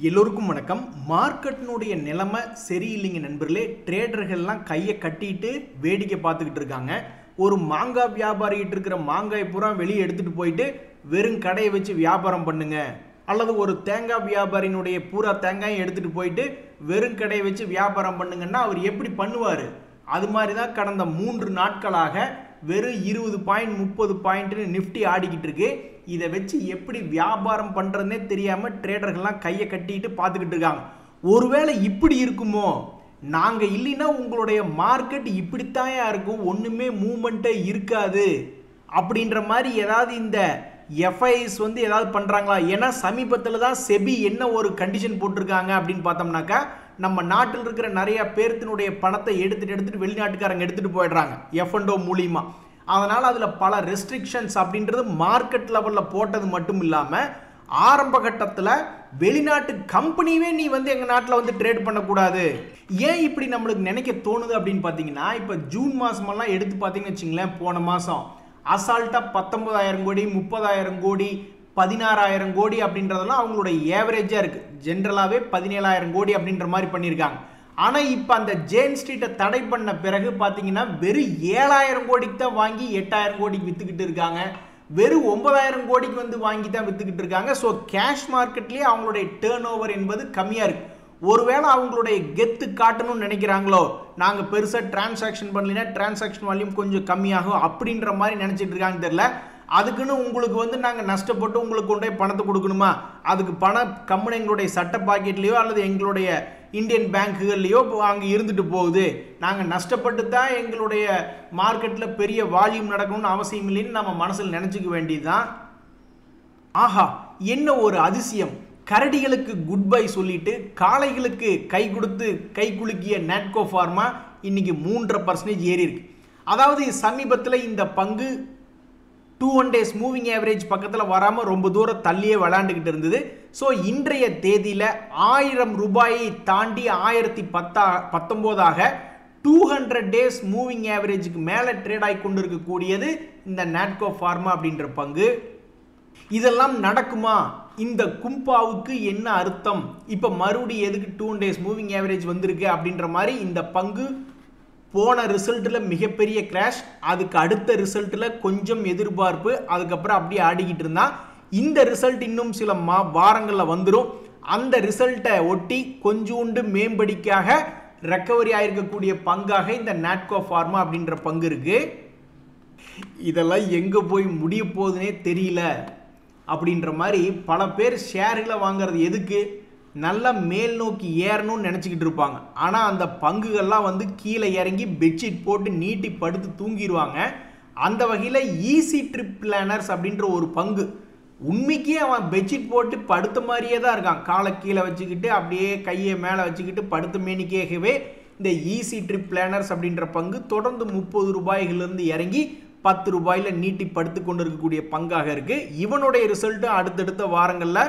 எல்லோருக்கும் வணக்கம். மார்க்கெட்டினுடைய நிலைமை சரியில்லைங்க நண்பர்களே. ட்ரேடர்கள்லாம் கையை கட்டிட்டு வேடிக்கை பார்த்துக்கிட்டு இருக்காங்க. ஒரு மாங்காய் வியாபாரிகிட்டு இருக்கிற மாங்காய் பூரா வெளியே எடுத்துட்டு போயிட்டு வெறும் கடையை வச்சு வியாபாரம் பண்ணுங்க, அல்லது ஒரு தேங்காய் வியாபாரியினுடைய பூரா தேங்காயை எடுத்துட்டு போயிட்டு வெறும் கடையை வச்சு வியாபாரம் பண்ணுங்கன்னா அவர் எப்படி பண்ணுவார்? அது மாதிரி தான் கடந்த 3 நாட்களாக வெறும் 20 பாயிண்ட் 30 பாயிண்ட்னு நிஃப்டி ஆடிக்கிட்டு இருக்கு. இதை வச்சு எப்படி வியாபாரம் பண்ணுறதுனே தெரியாமல் ட்ரேடர்கள்லாம் கையை கட்டிட்டு பார்த்துக்கிட்டு இருக்காங்க. ஒருவேளை இப்படி இருக்குமோ, நாங்கள் இல்லைன்னா உங்களுடைய மார்க்கெட் இப்படித்தான் இருக்கும், ஒன்றுமே மூமெண்ட்டே இருக்காது அப்படின்ற மாதிரி ஏதாவது இந்த எஃப்ஐஸ் ஏதாவது பண்ணுறாங்களா? ஏன்னா சமீபத்தில் தான் செபி என்ன ஒரு கண்டிஷன் போட்டிருக்காங்க அப்படின்னு பார்த்தோம்னாக்கா, நம்ம நாட்டில் இருக்கிற நிறைய பேர்த்தினுடைய பணத்தை எடுத்துட்டு வெளிநாட்டுக்காரங்க எடுத்துகிட்டு போயிடுறாங்க F&O மூலியமா. அதனால் அதில் பல ரெஸ்ட்ரிக்ஷன்ஸ் அப்படின்றது மார்க்கெட் லெவலில் போட்டது மட்டும் இல்லாமல் ஆரம்ப கட்டத்தில் வெளிநாட்டு கம்பெனியே நீ எங்கள் நாட்டில் ட்ரேட் பண்ணக்கூடாது. ஏன் இப்படி நம்மளுக்கு நினைக்க தோணுது அப்படின்னு பார்த்தீங்கன்னா, இப்போ ஜூன் மாதமெல்லாம் எடுத்து பார்த்தீங்கன்னு வச்சுங்களேன், போன மாதம் அசால்ட்டாக 19,000 கோடி 30,000 கோடி 16,000 கோடி அப்படின்றதெல்லாம் அவங்களுடைய ஏவரேஜாக இருக்குது. ஜென்ரலாகவே 17,000 கோடி அப்படின்ற மாதிரி பண்ணியிருக்காங்க. ஆனால் இப்போ அந்த ஜேன் ஸ்ட்ரீட்டை தடை பண்ண பிறகு பார்த்தீங்கன்னா வெறும் 7,000 கோடிக்கு தான் வாங்கி 8,000 கோடிக்கு விற்றுக்கிட்டு இருக்காங்க. வெறும் 9,000 கோடிக்கு வாங்கி தான் விற்றுக்கிட்டு இருக்காங்க. ஸோ கேஷ் மார்க்கெட்லேயே அவங்களுடைய டேர்ன் ஓவர் என்பது கம்மியாக இருக்குது. ஒருவேளை அவங்களுடைய கெத்து காட்டணும்னு நினைக்கிறாங்களோ, நாங்கள் பெருசாக டிரான்சாக்ஷன் பண்ணலைன்னா டிரான்சாக்ஷன் வால்யூம் கொஞ்சம் கம்மியாகும் அப்படின்ற மாதிரி நினச்சிட்டு இருக்காங்க தெரியல. அதுக்குன்னு உங்களுக்கு நாங்கள் நஷ்டப்பட்டு உங்களுக்கு கொண்டே பணத்தை கொடுக்கணுமா? அதுக்கு பணம் கம்பெனி எங்களுடைய சட்ட பாக்கெட்லேயோ அல்லது எங்களுடைய இந்தியன் பேங்க்குகள்லையோ அங்கே இருந்துட்டு போகுது. நாங்கள் நஷ்டப்பட்டு தான் எங்களுடைய மார்க்கெட்டில் பெரிய வால்யூம் நடக்கணும்னு அவசியம் இல்லைன்னு நம்ம மனசில் நினச்சிக்க வேண்டியதுதான். ஆஹா, என்ன ஒரு அதிசயம்! கரடிகளுக்கு குட் பை சொல்லிட்டு காளைகளுக்கு கை கொடுத்து கை குலுக்கிய நாட்கோ ஃபார்மா இன்னைக்கு 3.5% ஏறி இருக்கு. அதாவது சமீபத்தில் இந்த பங்கு 2 days மூவிங் ஆவரேஜ் பக்கத்தில் வராமல் ரொம்ப தூரம் தள்ளியே விளையாண்டுக்கிட்டு இருந்தது. ஸோ இன்றைய தேதியில் 1000 ரூபாயை தாண்டி 1019ஆக 200 days மூவிங் ஆவரேஜுக்கு மேலே ட்ரேட் ஆகி கொண்டு இருக்கக்கூடியது இந்த நாட்கோ ஃபார்மா அப்படின்ற பங்கு. இதெல்லாம் நடக்குமா? இந்த கும்பாவுக்கு என்ன அர்த்தம்? இப்போ மறுபடியும் எதுக்கு 2 days மூவிங் ஆவரேஜ் வந்திருக்கு அப்படின்ற மாதிரி இந்த பங்கு போன ரிசல்ட்டில் மிகப்பெரிய கிராஷ், அதுக்கு அடுத்த ரிசல்ட்டில் கொஞ்சம் எதிர்பார்ப்பு, அதுக்கப்புறம் அப்படியே ஆடிக்கிட்டு இருந்தால் இந்த ரிசல்ட் இன்னும் சில வாரங்களில் வந்துடும். அந்த ரிசல்ட்டை ஒட்டி கொஞ்சோண்டு மேம்படிக்காக ரெக்கவரி ஆகிருக்கக்கூடிய பங்காக இந்த நாட்கோ ஃபார்மா அப்படின்ற பங்கு இருக்குது. இதெல்லாம் எங்கே போய் முடிய போகுதுன்னே தெரியல அப்படின்ற மாதிரி பல பேர் ஷேர்களை வாங்குறது எதுக்கு? நல்லா மேல் நோக்கி ஏறணும்னு நினச்சிக்கிட்டு இருப்பாங்க. ஆனால் அந்த பங்குகள்லாம் கீழே இறங்கி பெட்ஷீட் போட்டு நீட்டி படுத்து தூங்கிடுவாங்க. அந்த வகையில் ஈஸி ட்ரிப் பிளானர்ஸ் அப்படின்ற ஒரு பங்கு உண்மைக்கே அவன் பெட்ஷீட் போட்டு படுத்த மாதிரியே தான் இருக்கான். காலை கீழே வச்சுக்கிட்டு அப்படியே கையை மேலே வச்சுக்கிட்டு படுத்த மேனிக்காகவே இந்த ஈஸி ட்ரிப் பிளானர்ஸ் அப்படின்ற பங்கு தொடர்ந்து 30 ரூபாய்களிலிருந்து இறங்கி 10 ரூபாயில் நீட்டி படுத்து கொண்டு இருக்கக்கூடிய பங்காக இருக்குது. இவனுடைய ரிசல்ட்டு அடுத்தடுத்த வாரங்களில்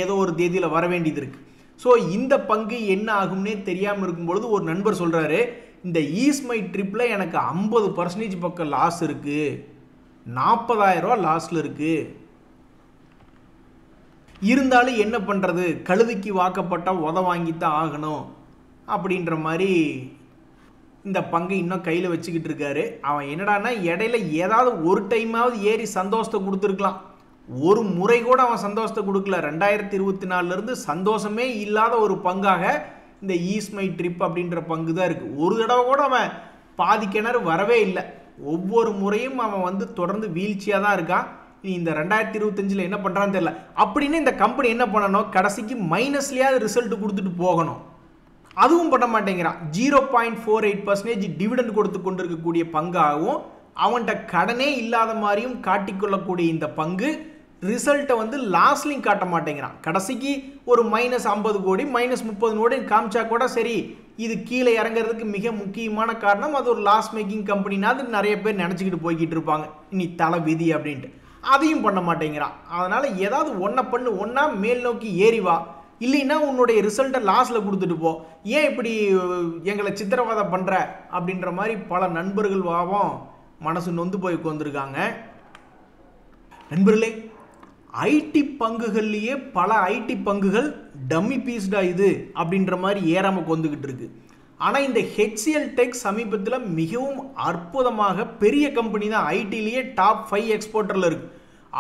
ஏதோ ஒரு தேதியில் வர வேண்டியது இருக்குது. ஸோ இந்த பங்கு என்ன ஆகும்னே தெரியாமல் இருக்கும்பொழுது ஒரு நண்பர் சொல்கிறாரு, இந்த ஈஸ்மை ட்ரிப்பில் எனக்கு 50% பக்கம் லாஸ் இருக்குது, 40,000 ரூபா லாஸில் இருக்குது, இருந்தாலும் என்ன பண்ணுறது, கழுதைக்கு வாக்கப்பட்டால் உத வாங்கித்தான் ஆகணும் அப்படின்ற மாதிரி இந்த பங்கை இன்னும் கையில் வச்சுக்கிட்டு இருக்காரு. அவன் என்னடான்னா இடையில ஏதாவது ஒரு டைமாவது ஏறி சந்தோஷத்தை கொடுத்துருக்கலாம். ஒரு முறை கூட அவன் சந்தோஷத்தை கொடுக்கல. 2024 சந்தோஷமே இல்லாத ஒரு பங்காக இந்த ஈஸ்மை ட்ரிப் அப்படின்ற பங்கு தான் இருக்குது. ஒரு தடவை கூட அவன் பாதி கிணறு வரவே இல்லை. ஒவ்வொரு முறையும் அவன் தொடர்ந்து வீழ்ச்சியாக தான் இருக்கான். இந்த 2025 என்ன பண்ணுறான்னு தெரியல. அப்படின்னு இந்த கம்பெனி என்ன பண்ணணும், கடைசிக்கு மைனஸ்லேயாவது ரிசல்ட் கொடுத்துட்டு போகணும். அதுவும் பண்ண மாட்டேங்கிறான். 0.48% டிவிடெண்ட் கொடுத்து கொண்டு இருக்கக்கூடிய பங்காகவும் அவன்கிட்ட கடனே இல்லாத மாதிரியும் காட்டிக்கொள்ளக்கூடிய இந்த பங்கு ரிசல்ட்டை லாஸ்ட்லையும் காட்ட மாட்டேங்கிறான். கடைசிக்கு ஒரு -50 கோடி -30 கோடி காமிச்சா கூட சரி, இது கீழே இறங்குறதுக்கு மிக முக்கியமான காரணம் அது ஒரு லாஸ் மேக்கிங் கம்பெனினா அது நிறைய பேர் நினச்சிக்கிட்டு போய்கிட்டு இருப்பாங்க, இனி தலை விதி அப்படின்ட்டு. அதையும் பண்ண மாட்டேங்கிறான். அதனால் ஏதாவது ஒன்றா மேல் நோக்கி ஏறி வா, இல்லைன்னா உன்னுடைய ரிசல்ட்டை லாஸில் கொடுத்துட்டு போ, ஏன் இப்படி எங்களை சித்திரவதை பண்ணுற அப்படின்ற மாதிரி பல நண்பர்கள் மனசு நொந்து போய் உட்காந்துருக்காங்க. நண்பர்களே, ஐடி பங்குகள்லேயே பல ஐடி பங்குகள் டம்மி பீஸ்டா இது அப்படின்ற மாதிரி ஏறாம கொந்துகிட்டு இருக்கு. ஆனால் இந்த HCL Tech சமீபத்தில் மிகவும் அற்புதமாக பெரிய கம்பெனி தான், ஐடிலேயே டாப் 5 எக்ஸ்போர்ட்டரில் இருக்கு.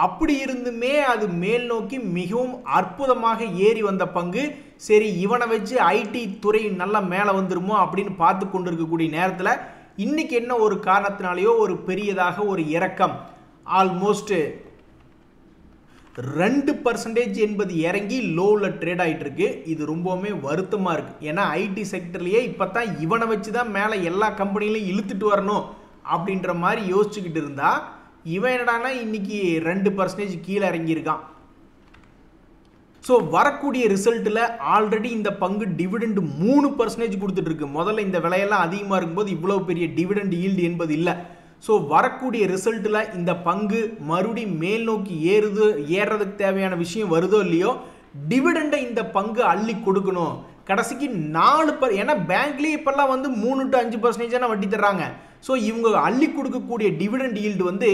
அப்படி இருந்துமே அது மேல் நோக்கி மிகவும் அற்புதமாக ஏறி வந்த பங்கு. சரி, இவனை வச்சு ஐடி துறை நல்லா மேலே வந்துருமோ அப்படின்னு பார்த்து கொண்டு இருக்கக்கூடிய நேரத்தில் இன்னைக்கு என்ன ஒரு காரணத்தினாலேயோ ஒரு பெரியதாக ஒரு இறக்கம், ஆல்மோஸ்ட் 2% என்பது இறங்கி லோவில் ட்ரேட் ஆகிட்டு இருக்கு. இது ரொம்பவுமே வருத்தமாக இருக்குது. ஏன்னா ஐடி செக்டர்லேயே இப்போ தான் இவனை வச்சு தான் மேலே எல்லா கம்பெனிலையும் இழுத்துட்டு வரணும் அப்படின்ற மாதிரி யோசிச்சுக்கிட்டு இருந்தா இவன் என்னடானா இன்னைக்கு 2% கீழே இறங்கியிருக்கான். ஸோ வரக்கூடிய ரிசல்ட்டில் ஆல்ரெடி இந்த பங்கு டிவிடெண்ட் 3% கொடுத்துட்டு இருக்கு. முதல்ல இந்த விலையெல்லாம் அதிகமாக இருக்கும்போது இவ்வளவு பெரிய டிவிடெண்ட் ஈல்டு என்பது இல்லை. ஸோ வரக்கூடிய ரிசல்ட்டில் இந்த பங்கு மறுபடியும் மேல் நோக்கி ஏறுறதுக்கு தேவையான விஷயம் வருதோ இல்லையோ, டிவிடெண்டை இந்த பங்கு அள்ளி கொடுக்கணும். கடைசிக்கு 4%, ஏன்னா பேங்க்லேயே இப்போல்லாம் வந்து 3 to 5% வட்டி தர்றாங்க. ஸோ இவங்க அள்ளி கொடுக்கக்கூடிய டிவிடெண்ட் ஈல்டு வந்து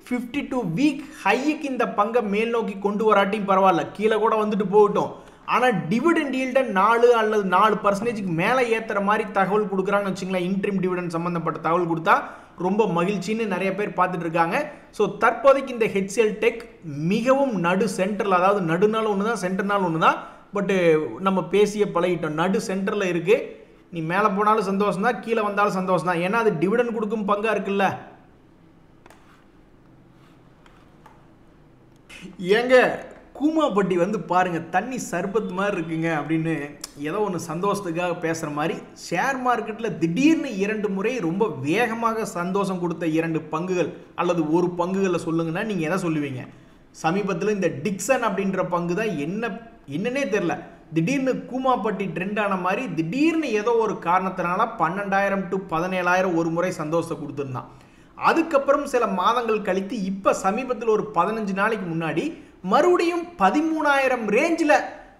52 வீக் ஹைக்கு இந்த பங்கை மேல் நோக்கி கொண்டு வராட்டியும் பரவாயில்ல, கீழே கூட வந்துட்டு போகட்டும். ஆனால் டிவிடெண்ட் ஈல்டை 4 அல்லது 4% மேலே ஏற்றுற மாதிரி தகவல் கொடுக்குறாங்கன்னு வச்சுங்களேன். இன்ட்ரீம் டிவிடெண்ட் சம்மந்தப்பட்ட தகவல் கொடுத்தா ரொம்ப மகிழ்ச்சின்னு நிறைய பேர் பார்த்துட்டு இருக்காங்க. ஸோ தற்போதைக்கு இந்த HCL Tech மிகவும் நடு சென்டரில், அதாவது நடுநாள் ஒன்று தான், சென்டர்னால் ஒன்று தான், பட்டு நம்ம பேசிய பழகிட்டோம். நடு சென்டரில் இருக்குது. நீ மேலே போனாலும் சந்தோஷம் தான், கீழே வந்தாலும் சந்தோஷம் தான். ஏன்னா அது டிவிடெண்ட் கொடுக்கும் பங்காக இருக்குல்ல. ஏங்க கூமாப்பட்டி வந்து பாருங்க, தண்ணி சர்பத் மாதிரி இருக்குங்க அப்படின்னு ஏதோ ஒன்று சந்தோஷத்துக்காக பேசுகிற மாதிரி ஷேர் மார்க்கெட்டில் திடீர்னு 2 முறை ரொம்ப வேகமாக சந்தோஷம் கொடுத்த 2 பங்குகள் அல்லது ஒரு பங்குகளை சொல்லுங்கன்னா நீங்கள் எதை சொல்லுவீங்க? சமீபத்தில் இந்த டிக்சன் அப்படின்ற பங்கு தான் என்னன்னே தெரில, திடீர்னு கூமாப்பட்டி ட்ரெண்ட் ஆன மாதிரி திடீர்னு ஏதோ ஒரு காரணத்தினால 12,000 to 17,000 ஒரு முறை சந்தோஷத்தை கொடுத்துருந்தான். அதுக்கப்புறம் சில மாதங்கள் கழித்து இப்போ சமீபத்தில் ஒரு 15 நாளைக்கு முன்னாடி மறுபடியும் 13,000 ரேஞ்சில்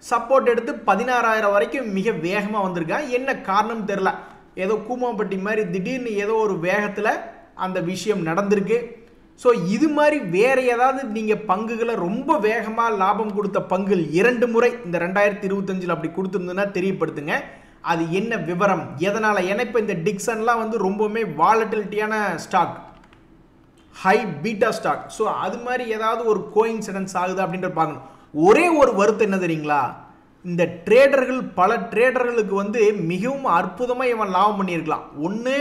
சப்போர்ட் எடுத்து 16,000 வரைக்கும் மிக வேகமாக வந்திருக்கான். என்ன காரணம் தெரில, ஏதோ கூமாப்பட்டி மாதிரி திடீர்னு ஏதோ ஒரு வேகத்தில் அந்த விஷயம் நடந்திருக்கு. ஸோ இது மாதிரி வேறு ஏதாவது நீங்கள் பங்குகளை ரொம்ப வேகமாக லாபம் கொடுத்த பங்குகள் 2 முறை இந்த 2025 அப்படி கொடுத்துருந்துன்னா தெரியப்படுத்துங்க. அது என்ன விவரம், எதனால்? ஏன்னா இப்போ இந்த டிக்சன்லாம் வந்து ரொம்பவுமே வாலட்டிலிட்டியான stock, high beta stock. So அது மாதிரி ஏதாவது ஒரு கோயின்சிடன்ஸ் ஆகுது அப்படின்ற பார்க்கணும். ஒரே ஒரு வருத்தம் என்ன தெரியுங்களா, இந்த ட்ரேடர்கள் பல ட்ரேடர்களுக்கு வந்து மிகவும் அற்புதமாக இவன் லாபம் பண்ணியிருக்கலாம். ஒன்று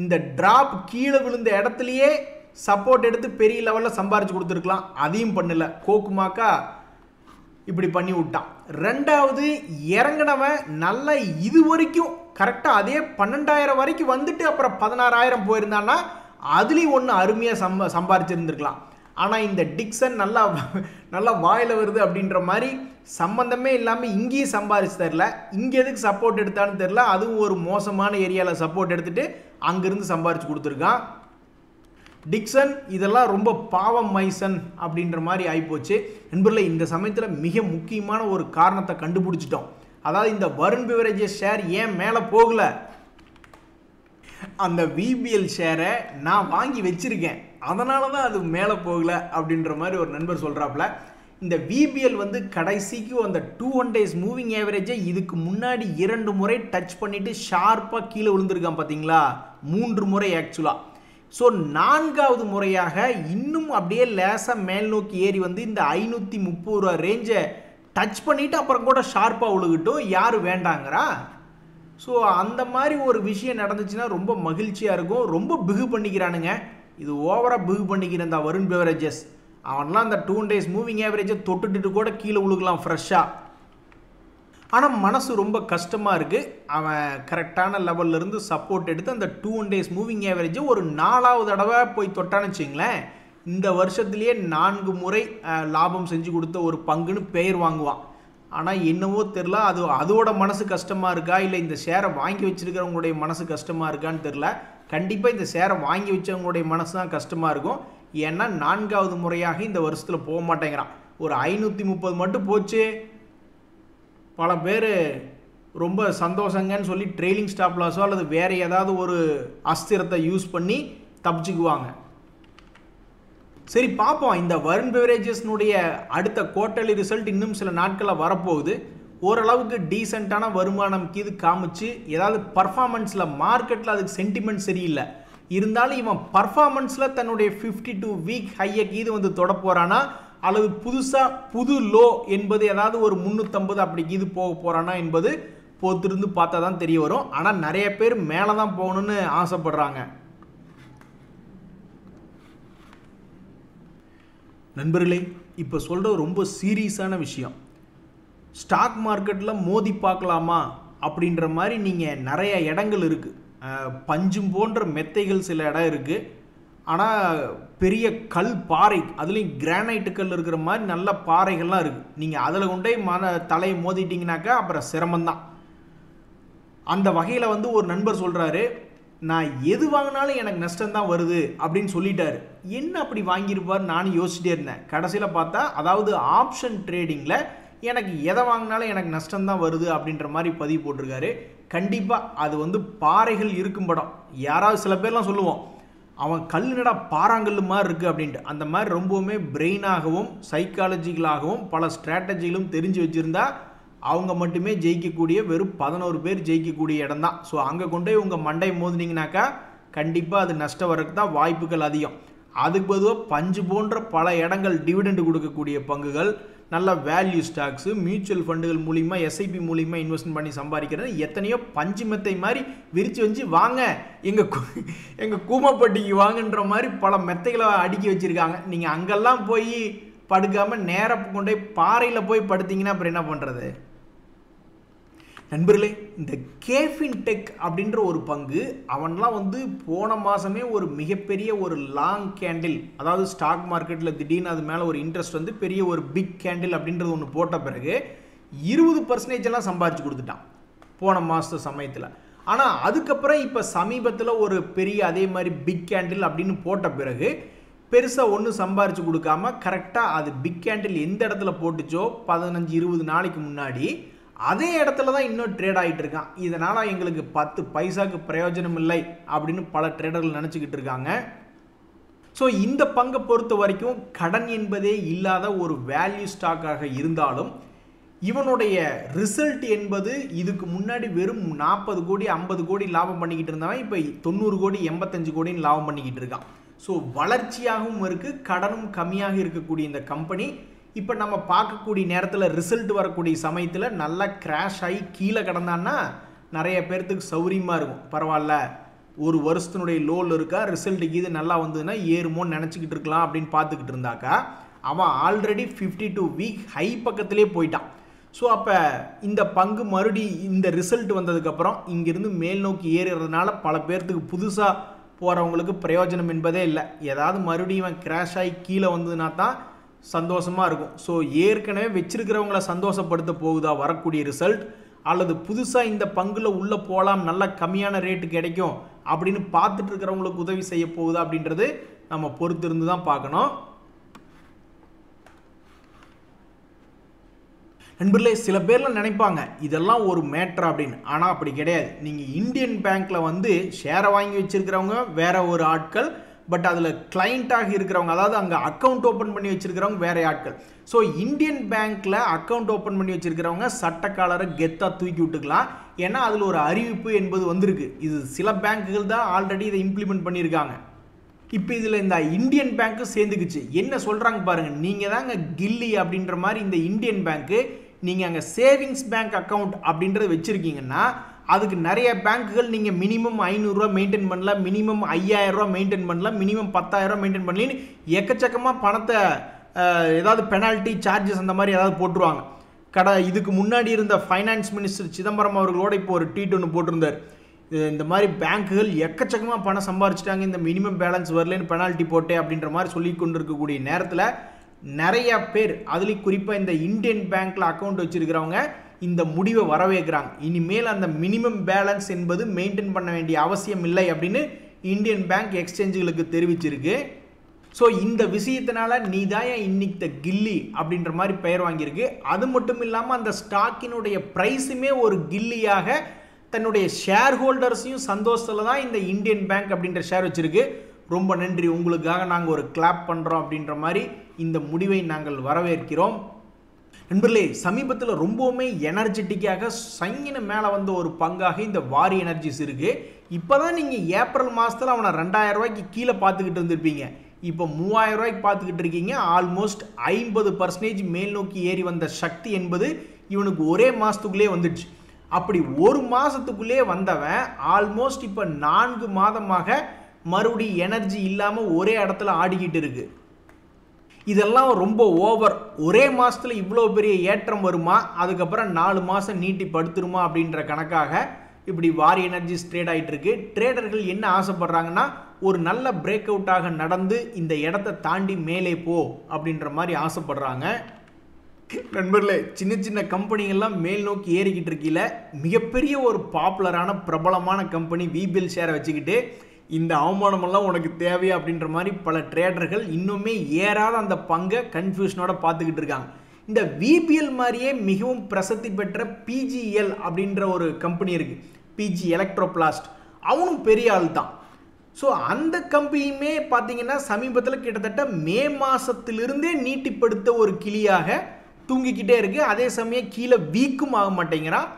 இந்த டிராப் கீழே விழுந்த இடத்துலையே சப்போர்ட் எடுத்து பெரிய லெவலில் சம்பாரிச்சு கொடுத்துருக்கலாம். அதையும் பண்ணல, கோக்குமாக்கா இப்படி பண்ணி விட்டான். ரெண்டாவது, இறங்கினவன் நல்லா இது வரைக்கும் கரெக்டாக அதே 12,000 வரைக்கும் வந்துட்டு அப்புறம் 16,000 போயிருந்தான்னா அதுலேயும் ஒன்று அருமையாக சம்பாரிச்சிருந்துருக்கலாம். ஆனால் இந்த டிக்சன் நல்லா வாயில் வருது அப்படின்ற மாதிரி சம்மந்தமே இல்லாமல் இங்கேயும் சம்பாரிச்சு தரல, இங்கே எதுக்கு சப்போர்ட் எடுத்தான்னு தெரில. அதுவும் ஒரு மோசமான ஏரியாவில் சப்போர்ட் எடுத்துகிட்டு அங்கேருந்து சம்பாரிச்சு கொடுத்துருக்கான். டிக்சன் இதெல்லாம் ரொம்ப பாவம் மைசன் அப்படின்ற மாதிரி ஆகிப்போச்சு. நண்பர்களே, இந்த சமயத்தில் மிக முக்கியமான ஒரு காரணத்தை கண்டுபிடிச்சிட்டோம். அதாவது இந்த வருண் பிவரேஜஸ் ஷேர் ஏன் மேலே போகலை, அந்த VBL ஷேரை நான் வாங்கி வச்சிருக்கேன், அதனால தான் அது மேலே போகலை அப்படின்ற மாதிரி ஒரு நண்பர் சொல்கிறாப்புல. இந்த VBL வந்து கடைசிக்கு அந்த 200 days மூவிங் ஆவரேஜை இதுக்கு முன்னாடி 2 முறை டச் பண்ணிவிட்டு ஷார்ப்பாக கீழே விழுந்திருக்கான் பார்த்தீங்களா, 3 முறை ஆக்சுவலாக. ஸோ 4வது முறையாக இன்னும் அப்படியே லேசாக மேல் நோக்கி ஏறி வந்து இந்த 530 ரூபா ரேஞ்சை டச் பண்ணிவிட்டு அப்புறம் கூட ஷார்ப்பாக விழுகட்டும், யார் வேண்டாங்கிறா? ஸோ அந்த மாதிரி ஒரு விஷயம் நடந்துச்சுன்னா ரொம்ப மகிழ்ச்சியாக இருக்கும். ரொம்ப பிகு பண்ணிக்கிறானுங்க, இது ஓவராக பிகு பண்ணிக்கிறேன் இந்த வருண் பிவரேஜஸ். அவன்லாம் அந்த 200 days மூவிங் ஆவரேஜை தொட்டுட்டு கூட கீழே விழுகலாம் ஃப்ரெஷ்ஷாக. ஆனால் மனசு ரொம்ப கஷ்டமாக இருக்குது. அவன் கரெக்டான லெவல்லேருந்து சப்போர்ட் எடுத்து அந்த 200 days மூவிங் ஆவரேஜை ஒரு 4வது தடவை போய் தொட்டான்னு வச்சிங்களேன், இந்த வருஷத்துலேயே 4 முறை லாபம் செஞ்சு கொடுத்த ஒரு பங்குன்னு பெயர் வாங்குவான். ஆனால் என்னவோ தெரில, அதோட மனசு கஷ்டமாக இருக்கா இல்லை இந்த ஷேரை வாங்கி வச்சுருக்கிறவங்களுடைய மனசு கஷ்டமாக இருக்கான்னு தெரில. கண்டிப்பாக இந்த ஷேரை வாங்கி வச்சவங்களுடைய மனசு தான் கஷ்டமாக இருக்கும். ஏன்னா 4வது முறையாக இந்த வருஷத்தில் போக மாட்டேங்கிறான். ஒரு 530 மட்டும் போச்சு, பல பேர் ரொம்ப சந்தோஷங்கன்னு சொல்லி ட்ரெயிலிங் ஸ்டாப் லாஸோ அல்லது வேறு ஏதாவது ஒரு அஸ்திரத்தை யூஸ் பண்ணி தப்பிச்சுக்குவாங்க. சரி பார்ப்போம், இந்த வருண் பெவரேஜஸ்னுடைய அடுத்த குவார்ட்டர்லி ரிசல்ட் இன்னும் சில நாட்களில் வரப்போகுது. ஓரளவுக்கு டீசெண்டான வருமானம் கீது காமிச்சு ஏதாவது பர்ஃபார்மன்ஸில் மார்க்கெட்டில் அதுக்கு சென்டிமெண்ட் சரியில்லை இருந்தாலும் இவன் பர்ஃபார்மன்ஸில் தன்னுடைய 52 வீக் ஹையை கீது வந்து தொட போகிறானா அல்லது புதுசாக புது லோ என்பது ஏதாவது ஒரு 350 அப்படி கீது போக போகிறானா என்பது பொறுத்திருந்து பார்த்தா தான் தெரிய வரும். ஆனால் நிறைய பேர் மேலே தான் போகணுன்னு ஆசைப்படுறாங்க. நண்பர்களே, இப்போ சொல்கிற ரொம்ப சீரியஸான விஷயம், ஸ்டாக் மார்க்கெட்டில் மோதி பார்க்கலாமா அப்படின்ற மாதிரி நீங்கள் நிறைய இடங்கள் இருக்குது. பஞ்சும் போன்ற மெத்தைகள் சில இடம் இருக்குது. ஆனால் பெரிய கல் பாறை, அதுலேயும் கிரானைட்டு கல் இருக்கிற மாதிரி நல்ல பாறைகள்லாம் இருக்குது. நீங்கள் அதில் கொண்டே தலையை மோதிட்டிங்கனாக்கா அப்புறம் சிரமந்தான். அந்த வகையில் வந்து ஒரு நண்பர் சொல்கிறாரு, நான் எது வாங்கினாலும் எனக்கு நஷ்டம் தான் வருது அப்படின்னு சொல்லிட்டாரு. என்ன அப்படி வாங்கியிருப்பார் நானும் யோசிச்சிட்டே இருந்தேன். கடைசியில் பார்த்தா அதாவது ஆப்ஷன் ட்ரேடிங்கில் எனக்கு எதை வாங்கினாலும் எனக்கு நஷ்டம்தான் வருது அப்படின்ற மாதிரி பதிவு போட்டிருக்காரு. கண்டிப்பாக அது வந்து பாறைகள் இருக்கும் படம். யாராவது சில பேர்லாம் சொல்லுவோம், அவன் கல்லுனடா பாறாங்கல் மாதிரி இருக்குது அப்படின்ட்டு. அந்த மாதிரி ரொம்பவுமே பிரெயினாகவும் சைக்காலஜிக்கலாகவும் பல ஸ்ட்ராட்டஜிகளும் தெரிஞ்சு வச்சுருந்தா அவங்க மட்டுமே ஜெயிக்கக்கூடிய வெறும் 11 பேர் ஜெயிக்கக்கூடிய இடம் தான். ஸோ அங்கே கொண்டு போய் உங்கள் மண்டை மோதினீங்கனாக்கா கண்டிப்பாக அது நஷ்டம் வரக்கு தான் வாய்ப்புகள் அதிகம். அதுக்கு பொதுவாக பஞ்சு போன்ற பல இடங்கள் டிவிடெண்ட் கொடுக்கக்கூடிய பங்குகள், நல்ல வேல்யூ ஸ்டாக்ஸு, மியூச்சுவல் ஃபண்டுகள் மூலிமா எஸ்ஐபி மூலிமா இன்வெஸ்ட்மெண்ட் பண்ணி சம்பாதிக்கிறது எத்தனையோ பஞ்சு மெத்தை மாதிரி விரித்து வச்சு வாங்க எங்கள் கூமப்பட்டிக்கு வாங்கன்ற மாதிரி பல மெத்தைகளை அடுக்கி வச்சுருக்காங்க. நீங்கள் அங்கெல்லாம் போய் படுக்காமல் நேராக கொண்டு போய் பாறையில் போய் படுத்திங்கன்னா அப்புறம் என்ன பண்ணுறது? நண்பர்களே, இந்த கேஃபின் டெக் அப்படின்ற ஒரு பங்கு அவன்லாம் வந்து போன மாதமே ஒரு மிகப்பெரிய ஒரு லாங் கேண்டில், அதாவது ஸ்டாக் மார்க்கெட்டில் திடீர்னு அது மேலே ஒரு இன்ட்ரெஸ்ட் வந்து பெரிய ஒரு பிக் கேண்டில் அப்படின்றது ஒன்று போட்ட பிறகு 20% எல்லாம் சம்பாதிச்சு கொடுத்துட்டான் போன மாத சமயத்தில். ஆனால் அதுக்கப்புறம் இப்போ சமீபத்தில் ஒரு பெரிய அதே மாதிரி பிக் கேண்டில் அப்படின்னு போட்ட பிறகு பெருசாக ஒன்றும் சம்பாரித்து கொடுக்காம கரெக்டாக அது பிக் கேண்டில் எந்த இடத்துல போட்டுச்சோ 15-20 நாளைக்கு முன்னாடி அதே இடத்துல தான் இன்னும் ட்ரேட் ஆகிட்டு இருக்கான். இதனால் எங்களுக்கு 10 பைசாக்கு பிரயோஜனம் இல்லை அப்படின்னு பல ட்ரேடர்கள் நினச்சிக்கிட்டு இருக்காங்க. ஸோ இந்த பங்கை பொறுத்த வரைக்கும் கடன் என்பதே இல்லாத ஒரு வேல்யூ ஸ்டாக்காக இருந்தாலும் இவனுடைய ரிசல்ட் என்பது இதுக்கு முன்னாடி வெறும் 40 கோடி 50 கோடி லாபம் பண்ணிக்கிட்டு இருந்தவன் இப்போ 90 கோடி 85 கோடின்னு லாபம் பண்ணிக்கிட்டு இருக்கான். ஸோ வளர்ச்சியாகவும் இருக்குது, கடனும் கம்மியாக இருக்கக்கூடிய இந்த கம்பெனி இப்போ நம்ம பார்க்கக்கூடிய நேரத்தில் ரிசல்ட் வரக்கூடிய சமயத்தில் நல்லா கிராஷ் ஆகி கீழே கிடந்தான்னா நிறைய பேர்த்துக்கு சௌரியமாக இருக்கும். பரவாயில்ல, ஒரு வருஷத்தினுடைய லோல் இருக்கா, ரிசல்ட்டுக்கு இது நல்லா வந்ததுன்னா ஏறுமோன்னு நினச்சிக்கிட்டு இருக்கலாம் அப்படின்னு பார்த்துக்கிட்டு இருந்தாக்கா அவன் ஆல்ரெடி 52 வீக் ஹை பக்கத்திலே போயிட்டான். ஸோ அப்போ இந்த பங்கு மறுபடி இந்த ரிசல்ட் வந்ததுக்கப்புறம் இங்கேருந்து மேல் நோக்கி ஏறுறதுனால பல பேர்த்துக்கு புதுசாக போகிறவங்களுக்கு பிரயோஜனம் என்பதே இல்லை. ஏதாவது மறுபடியும் இவன் கிராஷ் ஆகி கீழே வந்ததுன்னா தான் சந்தோஷமாக இருக்கும். ஸோ ஏற்கனவே வச்சிருக்கிறவங்கள சந்தோஷப்படுத்த போகுதா வரக்கூடிய ரிசல்ட், அல்லது புதுசாக இந்த பங்குல உள்ளே போகலாம் நல்ல கம்மியான ரேட்டு கிடைக்கும் அப்படின்னு பார்த்துட்டு இருக்கிறவங்களுக்கு உதவி செய்ய போகுதா அப்படின்றது நம்ம பொறுத்திருந்து தான் பார்க்கணும். நண்பர்களே, சில பேர்லாம் நினைப்பாங்க இதெல்லாம் ஒரு மேட்ரு அப்படின்னு. ஆனால் அப்படி கிடையாது. நீங்கள் இந்தியன் பேங்க்கில் வந்து ஷேரை வாங்கி வச்சுருக்கிறவங்க வேற ஒரு ஆட்கள், பட் அதில் கிளைண்ட்டாக இருக்கிறவங்க, அதாவது அங்கே அக்கௌண்ட் ஓப்பன் பண்ணி வச்சுருக்கிறவங்க வேற ஆட்கள். ஸோ இந்தியன் பேங்க்கில் அக்கௌண்ட் ஓப்பன் பண்ணி வச்சுருக்கிறவங்க சட்டக்காலரை கெத்தாக தூக்கி விட்டுக்கலாம். ஏன்னா அதில் ஒரு அறிவிப்பு என்பது வந்திருக்கு. இது சில பேங்க்குகள் தான் ஆல்ரெடி இதை இம்ப்ளிமெண்ட் பண்ணியிருக்காங்க. இப்போ இதில் இந்த இந்தியன் பேங்க்கு சேர்ந்துக்குச்சு. என்ன சொல்கிறாங்க பாருங்கள், நீங்கள் தாங்க கில்லி அப்படின்ற மாதிரி இந்த இந்தியன் பேங்க்கு நீங்கள் அங்கே சேவிங்ஸ் பேங்க் அக்கௌண்ட் அப்படின்றத வச்சுருக்கீங்கன்னா அதுக்கு நிறைய பேங்க்குகள் நீங்கள் மினிமம் 500 ரூபா மெயின்டைன் பண்ணலாம், மினிமம் 5000 ரூபா மெயின்டைன் பண்ணலாம், மினிமம் 10,000 ரூபா மெயின்டைன் பண்ணலன்னு எக்கச்சக்கமாக பணத்தை ஏதாவது பெனால்ட்டி சார்ஜஸ் அந்த மாதிரி ஏதாவது போட்டுருவாங்க. இதுக்கு முன்னாடி இருந்த ஃபைனான்ஸ் மினிஸ்டர் சிதம்பரம் அவர்களோட இப்போ ஒரு ட்வீட் ஒன்று போட்டிருந்தார். இந்த மாதிரி பேங்க்குகள் எக்கச்சக்கமாக பணம் சம்பாரிச்சிட்டாங்க, இந்த மினிமம் பேலன்ஸ் வரலன்னு பெனால்ட்டி போட்டே அப்படின்ற மாதிரி சொல்லி கொண்டு இருக்கக்கூடிய நேரத்தில் நிறைய பேர், அதுலேயும் குறிப்பாக இந்த இந்தியன் பேங்க்கில் அக்கௌண்ட் வச்சுருக்கிறவங்க இந்த முடிவை வரவேற்கிறாங்க. இனிமேல் அந்த மினிமம் பேலன்ஸ் என்பது மெயின்டைன் பண்ண வேண்டிய அவசியம் இல்லை அப்படின்னு இந்தியன் பேங்க் எக்ஸ்சேஞ்சுகளுக்கு தெரிவிச்சிருக்கு. ஸோ இந்த விஷயத்தினால நீ தான் இன்னைக்கு கில்லி அப்படின்ற மாதிரி பெயர் வாங்கியிருக்கு. அது மட்டும் இல்லாமல் அந்த ஸ்டாக்கினுடைய ப்ரைஸுமே ஒரு கில்லியாக தன்னுடைய ஷேர் ஹோல்டர்ஸையும் சந்தோஷத்தில் தான் இந்த இந்தியன் பேங்க் அப்படின்ற ஷேர் வச்சிருக்கு. ரொம்ப நன்றி, உங்களுக்காக நாங்கள் ஒரு கிளாப் பண்ணுறோம் அப்படின்ற மாதிரி இந்த முடிவை நாங்கள் வரவேற்கிறோம். நண்பர்களே, சமீபத்தில் ரொம்பவுமே எனர்ஜெட்டிக்காக சங்கின மேலே வந்த ஒரு பங்காக இந்த வாரி எனர்ஜிஸ் இருக்குது. இப்போ தான் நீங்கள் ஏப்ரல் மாதத்தில் அவனை 2000 ரூபாய்க்கு கீழே பார்த்துக்கிட்டு இருந்திருப்பீங்க. இப்போ 3000 ரூபாய்க்கு பார்த்துக்கிட்டு இருக்கீங்க. ஆல்மோஸ்ட் 50% மேல் நோக்கி ஏறி வந்த சக்தி என்பது இவனுக்கு ஒரே மாதத்துக்குள்ளே வந்துடுச்சு. அப்படி ஒரு மாதத்துக்குள்ளே வந்தவன் ஆல்மோஸ்ட் இப்போ 4 மாதமாக மறுபடியும் எனர்ஜி இல்லாமல் ஒரே இடத்துல ஆடிக்கிட்டு இருக்கு. இதெல்லாம் ரொம்ப ஓவர். ஒரே மாதத்தில் இவ்வளோ பெரிய ஏற்றம் வருமா, அதுக்கப்புறம் 4 மாதம் நீட்டி படுத்துருமா அப்படின்ற கணக்காக இப்படி வாரி எனர்ஜிஸ் ட்ரேட் ஆகிட்டு இருக்கு. ட்ரேடர்கள் என்ன ஆசைப்படுறாங்கன்னா, ஒரு நல்ல பிரேக் அவுட்டாக நடந்து இந்த இடத்த தாண்டி மேலே போ அப்படின்ற மாதிரி ஆசைப்படுறாங்க. நண்பர்களே, சின்ன சின்ன கம்பெனிகள்லாம் மேல் நோக்கி ஏறிக்கிட்டு இருக்கீல, மிகப்பெரிய ஒரு பாப்புலரான பிரபலமான கம்பெனி விபிஎல் ஷேரை வச்சுக்கிட்டு இந்த அவமானமெல்லாம் உனக்கு தேவையா அப்படின்ற மாதிரி பல ட்ரேடர்கள் இன்னுமே ஏறாத அந்த பங்கை கன்ஃபியூஷனோட பார்த்துக்கிட்டு இருக்காங்க. இந்த விபிஎல் மாதிரியே மிகவும் பிரசித்தி பெற்ற பிஜிஎல் அப்படின்ற ஒரு கம்பெனி இருக்குது, பிஜி எலக்ட்ரோபிளாஸ்ட். அவனும் பெரிய ஆள் தான். ஸோ அந்த கம்பெனியுமே பார்த்தீங்கன்னா சமீபத்தில் கிட்டத்தட்ட மே மாதத்திலிருந்தே நீட்டிப்படுத்த ஒரு கிளியாக தூங்கிக்கிட்டே இருக்குது. அதே சமயம் கீழே வீக்கும் ஆக மாட்டேங்கிறான்,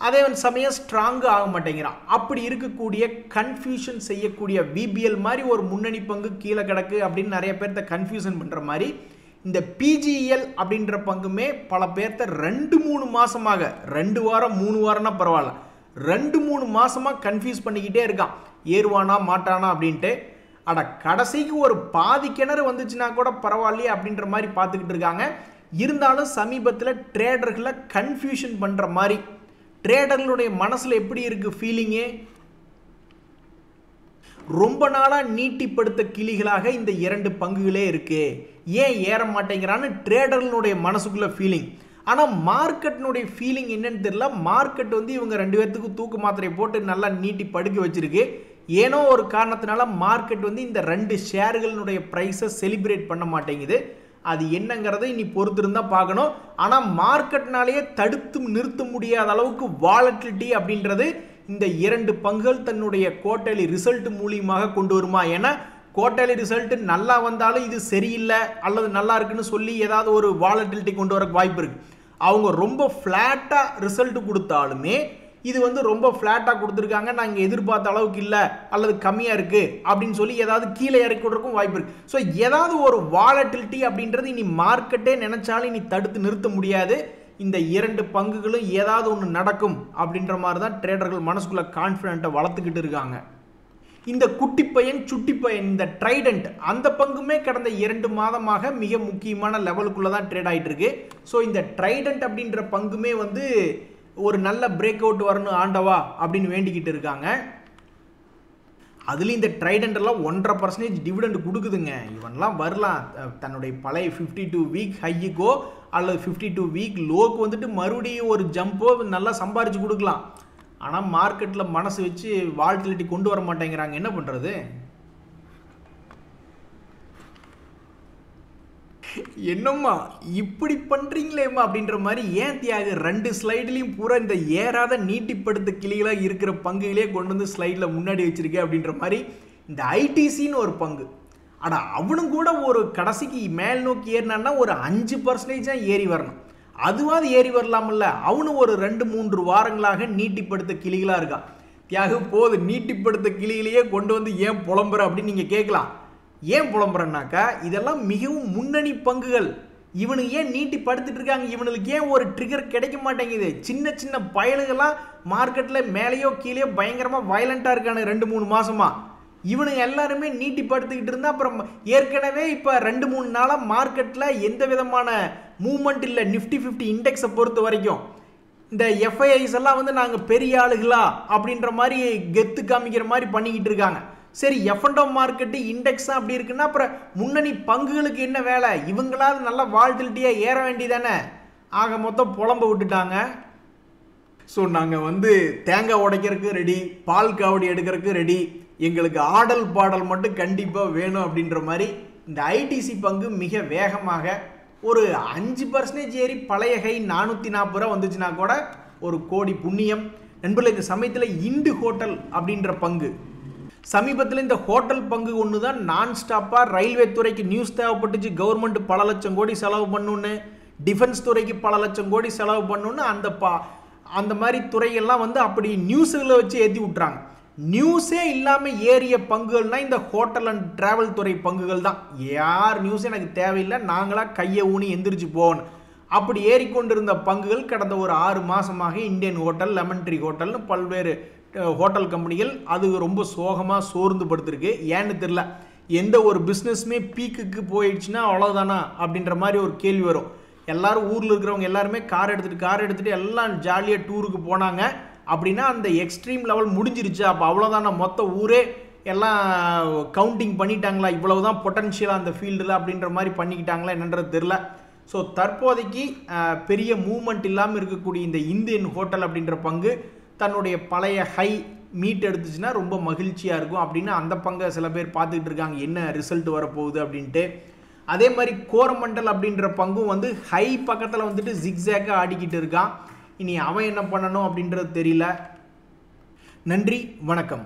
அதே சமயம் ஸ்ட்ராங்கும் ஆக மாட்டேங்கிறான். அப்படி இருக்கக்கூடிய கன்ஃபியூஷன் செய்யக்கூடிய விபிஎல் மாதிரி ஒரு முன்னணி பங்கு கீழே கிடக்கு அப்படின்னு நிறைய பேர்த்த கன்ஃபியூஷன் பண்ணுற மாதிரி இந்த பிஜிஎல் அப்படின்ற பங்குமே பல பேர்த்த 2-3 மாதமாக, 2 வாரம் 3 வாரம்னா பரவாயில்ல, 2-3 மாதமாக கன்ஃபியூஸ் பண்ணிக்கிட்டே இருக்கான், ஏறுவானா மாட்டானா அப்படின்ட்டு. அட கடைசிக்கு ஒரு பாதி கிணறு வந்துச்சுன்னா கூட பரவாயில்லையே அப்படின்ற மாதிரி பார்த்துக்கிட்டு இருக்காங்க. இருந்தாலும் சமீபத்தில் ட்ரேடர்களை கன்ஃபியூஷன் பண்ணுற மாதிரி ட்ரேடர்களுடைய மனசில் எப்படி இருக்குது ஃபீலிங்கு, ரொம்ப நாளாக நீட்டிப்படுத்த கிளிகளாக இந்த 2 பங்குகளே இருக்கு, ஏன் ஏற மாட்டேங்கிறான்னு ட்ரேடர்களுடைய மனசுக்குள்ள ஃபீலிங். ஆனால் மார்க்கெட்டினுடைய ஃபீலிங் என்னன்னு தெரியல. மார்க்கெட் இவங்க 2 பேர்த்துக்கு தூக்கு மாத்திரை போட்டு நல்லா நீட்டி படுக்க வச்சிருக்கு. ஏனோ ஒரு காரணத்தினால மார்க்கெட் இந்த 2 ஷேர்களுடைய ப்ரைஸை செலிப்ரேட் பண்ண மாட்டேங்குது. அது என்னங்கிறத இனி பொறுத்திருந்தா பார்க்கணும். ஆனால் மார்க்கெட்னாலேயே தடுத்து நிறுத்த முடியாத அளவுக்கு வாலட்டிலிட்டி அப்படின்றது இந்த 2 பங்குகள் தன்னுடைய குவார்ட்டர்லி ரிசல்ட் மூலியமாக கொண்டு வருமா? ஏன்னா குவார்ட்டர்லி ரிசல்ட் நல்லா வந்தாலும் இது சரியில்லை அல்லது நல்லா இருக்குன்னு சொல்லி ஏதாவது ஒரு வாலட்டிலிட்டி கொண்டு வர வாய்ப்பு இருக்கு. அவங்க ரொம்ப ஃப்ளாட்டாக ரிசல்ட் கொடுத்தாலுமே இது ரொம்ப ஃப்ளாட்டாக கொடுத்துருக்காங்க, நாங்கள் எதிர்பார்த்த அளவுக்கு இல்லை அல்லது கம்மியாக இருக்குது அப்படின்னு சொல்லி ஏதாவது கீழே இறக்கி விடுறதுக்கும் வாய்ப்பு இருக்குது. ஸோ ஏதாவது ஒரு வாலட்டிலிட்டி அப்படின்றது இனி மார்க்கெட்டே நினைச்சாலும் இனி தடுத்து நிறுத்த முடியாது. இந்த 2 பங்குகளும் ஏதாவது ஒன்று நடக்கும் அப்படின்ற மாதிரி தான் ட்ரேடர்கள் மனசுக்குள்ள கான்ஃபிடென்ட்டை வளர்த்துக்கிட்டு இருக்காங்க. இந்த குட்டி பையன் சுட்டி பையன் இந்த ட்ரைடன்ட் அந்த பங்குமே கடந்த 2 மாதமாக மிக முக்கியமான லெவலுக்குள்ள தான் ட்ரேட் ஆகிட்டு இருக்கு. ஸோ இந்த ட்ரைடன்ட் அப்படின்ற பங்குமே ஒரு நல்ல பிரேக் அவுட் வரணும் ஆண்டவா அப்படின்னு வேண்டிக்கிட்டு இருக்காங்க. அதுலேயும் இந்த ட்ரைடன்ட் எல்லாம் 1.5% டிவிடெண்ட் கொடுக்குதுங்க. இவன்லாம் வரலாம் தன்னுடைய பழைய 52 வீக் ஹைக்கோ அல்லது 52 வீக் லோக்கு மறுபடியும் ஒரு ஜம்போ நல்லா சம்பாரிச்சு கொடுக்கலாம். ஆனால் மார்க்கெட்டில் மனசு வச்சு வால்டிலிட்டி கொண்டு வர மாட்டேங்கிறாங்க. என்ன பண்ணுறது? என்னம்மா இப்படி பண்ணுறீங்களேம்மா அப்படின்ற மாதிரி ஏன் தியாக 2 ஸ்லைட்லையும் பூரா இந்த ஏறாத நீட்டிப்படுத்த கிளிகளாக இருக்கிற பங்குகளே கொண்டு ஸ்லைடில் முன்னாடி வச்சிருக்கேன் அப்படின்ற மாதிரி இந்த ஐடிசின்னு ஒரு பங்கு. அடா அவனும் கூட ஒரு கடைசிக்கு மேல் நோக்கி ஏறினான்னா ஒரு 5% தான் ஏறி வரணும், அதுவாது ஏறி வரலாம்ல. அவனும் ஒரு 2-3 வாரங்களாக நீட்டிப்படுத்த கிளிகளாக இருக்கான். தியாக போது நீட்டிப்படுத்த கிளிகளையே கொண்டு ஏன் புலம்புற அப்படின்னு நீங்கள் கேட்கலாம். ஏன் புலம்புறேன்னாக்கா இதெல்லாம் மிகவும் முன்னணி பங்குகள். இவனுக்கு ஏன் நீட்டி படுத்துட்டு இருக்காங்க? இவனுக்கு ஏன் ஒரு ட்ரிகர் கிடைக்க மாட்டேங்குது? சின்ன சின்ன பயலுகள்லாம் மார்க்கெட்டில் மேலேயோ கீழேயோ பயங்கரமாக வயலண்ட்டாக இருக்கானு 2-3 மாதமா. இவனுங்க எல்லாருமே நீட்டி படுத்துக்கிட்டு இருந்தால் அப்புறம் ஏற்கனவே இப்போ 2-3 நாளாக மார்க்கெட்டில் எந்த விதமான மூவ்மெண்ட் இல்லை. நிஃப்டி 50 இண்டெக்ஸை பொறுத்த வரைக்கும் இந்த எஃப்ஐஐஸ் எல்லாம் நாங்கள் பெரிய ஆளுகளா அப்படின்ற மாதிரி கெத்து காமிக்கிற மாதிரி பண்ணிக்கிட்டு இருக்காங்க. சரி, எஃப்என்டோ மார்க்கெட்டு இண்டெக்ஸ் அப்படி இருக்குன்னா அப்புறம் முன்னணி பங்குகளுக்கு என்ன வேலை? இவங்களாவது நல்லா வால்டிலிட்டியாக ஏற வேண்டியதானே? ஆக மொத்தம் புலம்ப விட்டுட்டாங்க. ஸோ நாங்கள் தேங்காய் உடைக்கிறதுக்கு ரெடி, பால் காவடி எடுக்கிறதுக்கு ரெடி, எங்களுக்கு ஆடல் பாடல் மட்டும் கண்டிப்பாக வேணும் அப்படின்ற மாதிரி இந்த ஐடிசி பங்கு மிக வேகமாக ஒரு 5% ஏறி பழைய கை 440 ரூபா வந்துச்சுன்னா கூட ஒரு கோடி புண்ணியம். நண்பர்களே, இந்த சமயத்தில் இண்டு ஹோட்டல் அப்படின்ற பங்கு சமீபத்தில் இந்த ஹோட்டல் பங்கு ஒன்று தான் நான் ஸ்டாப்பாக ரயில்வே துறைக்கு நியூஸ் தேவைப்பட்டுச்சு. கவர்மெண்ட் பல லட்சம் கோடி செலவு பண்ணுன்னு, டிஃபென்ஸ் துறைக்கு பல லட்சம் கோடி செலவு பண்ணுன்னு அந்த மாதிரி துறையெல்லாம் வந்து அப்படி நியூஸுகளை வச்சு ஏற்றி விட்றாங்க. நியூஸே இல்லாமல் ஏறிய பங்குகள்னால் இந்த ஹோட்டல் அண்ட் டிராவல் துறை பங்குகள் தான். யார் நியூஸ் எனக்கு தேவையில்லை, நாங்களாக கையை ஊனி எந்திரிச்சு போகணும் அப்படி ஏறிக்கொண்டிருந்த பங்குகள் கடந்த ஒரு 6 மாதமாக இந்தியன் ஹோட்டல், லெமன் ட்ரீ ஹோட்டல்னு பல்வேறு ஹோட்டல் கம்பெனிகள் அது ரொம்ப சோகமாக சோர்ந்து படுத்திருக்கு. ஏன்னு தெரில, எந்த ஒரு பிஸ்னஸுமே பீக்குக்கு போயிடுச்சுன்னா அவ்வளோதானா அப்படின்ற மாதிரி ஒரு கேள்வி வரும். எல்லாரும் ஊரில் இருக்கிறவங்க எல்லாருமே கார் எடுத்துகிட்டு எல்லாம் ஜாலியாக டூருக்கு போனாங்க அப்படின்னா அந்த எக்ஸ்ட்ரீம் லெவல் முடிஞ்சிருச்சு. அப்போ அவ்வளோதானா, மொத்த ஊரே எல்லாம் கவுண்டிங் பண்ணிட்டாங்களா, இவ்வளவுதான் பொட்டன்ஷியலாக அந்த ஃபீல்டில் அப்படின்ற மாதிரி பண்ணிக்கிட்டாங்களா என்னன்றது தெரில. ஸோ தற்போதைக்கு பெரிய மூவ்மெண்ட் இல்லாமல் இருக்கக்கூடிய இந்த இந்தியன் ஹோட்டல் அப்படின்ற பங்கு தன்னுடைய பழைய ஹை மீட் எடுத்துச்சுன்னா ரொம்ப மகிழ்ச்சியாக இருக்கும் அப்படின்னு அந்த பங்கை சில பேர் பார்த்துக்கிட்டு இருக்காங்க, என்ன ரிசல்ட் வரப்போகுது அப்படின்ட்டு. அதே மாதிரி கோரமண்டல் அப்படின்ற பங்கும் வந்து ஹை பக்கத்தில் வந்துட்டு ஜிக்ஸாக்காக ஆடிக்கிட்டு இருக்கான். இனி அவன் என்ன பண்ணணும் அப்படின்றது தெரியல. நன்றி, வணக்கம்.